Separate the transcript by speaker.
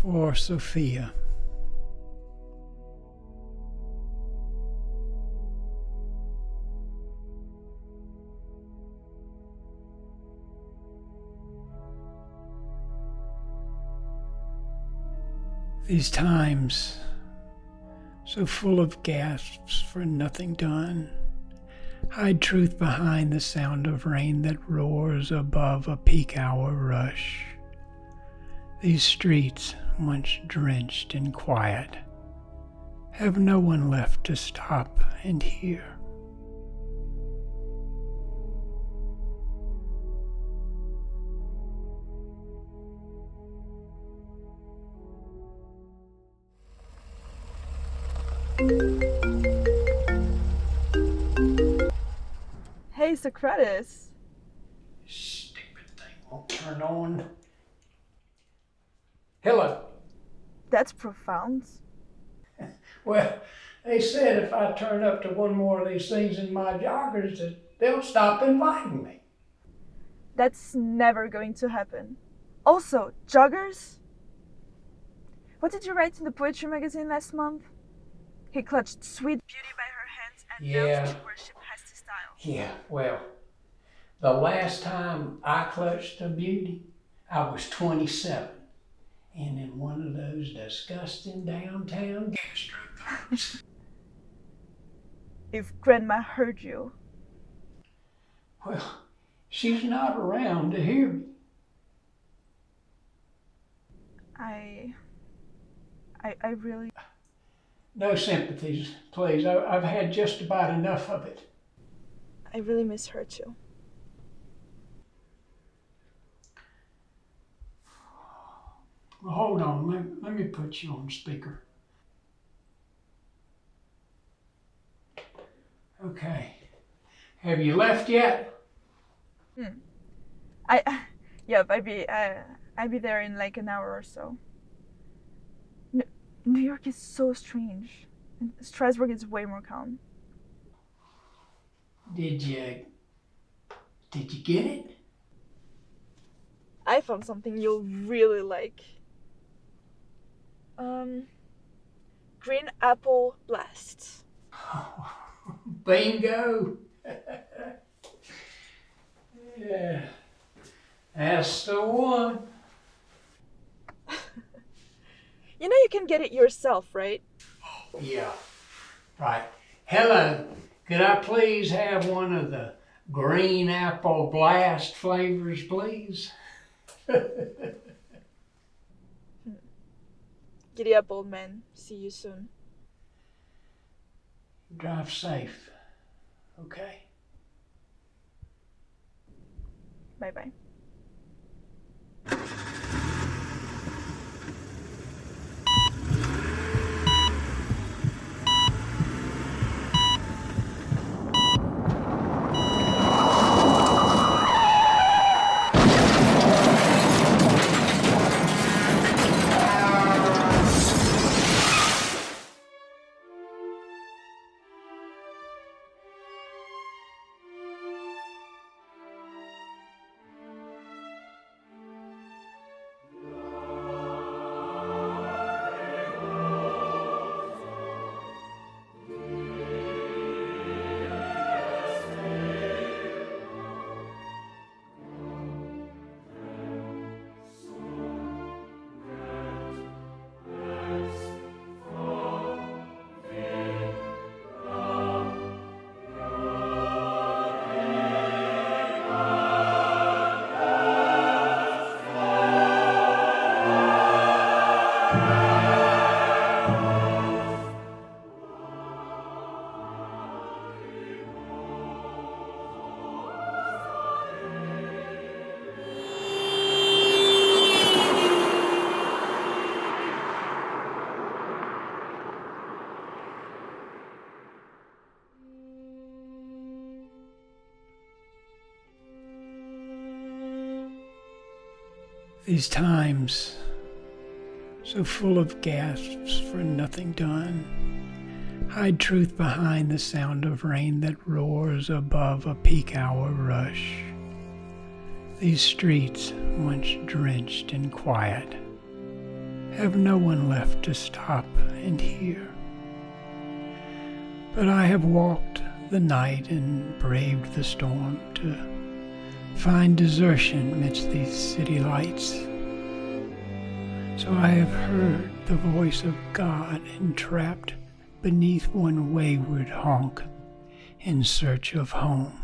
Speaker 1: For Sophia. These times, so full of gasps for nothing done, hide truth behind the sound of rain that roars above a peak hour rush. These streets, once drenched in quiet, have no one left to stop and hear.
Speaker 2: Hey, Socrates.
Speaker 1: Stupid thing won't turn on. Hello.
Speaker 2: That's profound.
Speaker 1: Well, they said if I turn up to one more of these things in my joggers, that they'll stop inviting me.
Speaker 2: That's never going to happen. Also, joggers? What did you write in the poetry magazine last month? He clutched sweet beauty by her hands and knelt to worship hasty style.
Speaker 1: Yeah, well, the last time I clutched a beauty, I was 27. And in one of those disgusting downtown gastropubs.
Speaker 2: If Grandma heard you.
Speaker 1: Well, she's not around to hear me.
Speaker 2: I really...
Speaker 1: No sympathies, please. I've had just about enough of it.
Speaker 2: I really miss her too.
Speaker 1: Well, hold on. Let me put you on speaker. Okay. Have you left yet?
Speaker 2: Yep, I'll be there in like an hour or so. New York is so strange. And Strasbourg is way more calm.
Speaker 1: Did you get it?
Speaker 2: I found something you'll really like. Green apple blast.
Speaker 1: Bingo! Yeah, that's the one.
Speaker 2: You know you can get it yourself, right?
Speaker 1: Yeah, right. Hello, could I please have one of the green apple blast flavors, please?
Speaker 2: Giddy up, old man. See you soon.
Speaker 1: Drive safe, okay?
Speaker 2: Bye-bye.
Speaker 1: These times, so full of gasps for nothing done, hide truth behind the sound of rain that roars above a peak hour rush. These streets, once drenched in quiet, have no one left to stop and hear. But I have walked the night and braved the storm to find desertion midst these city lights. So I have heard the voice of God entrapped beneath one wayward honk in search of home.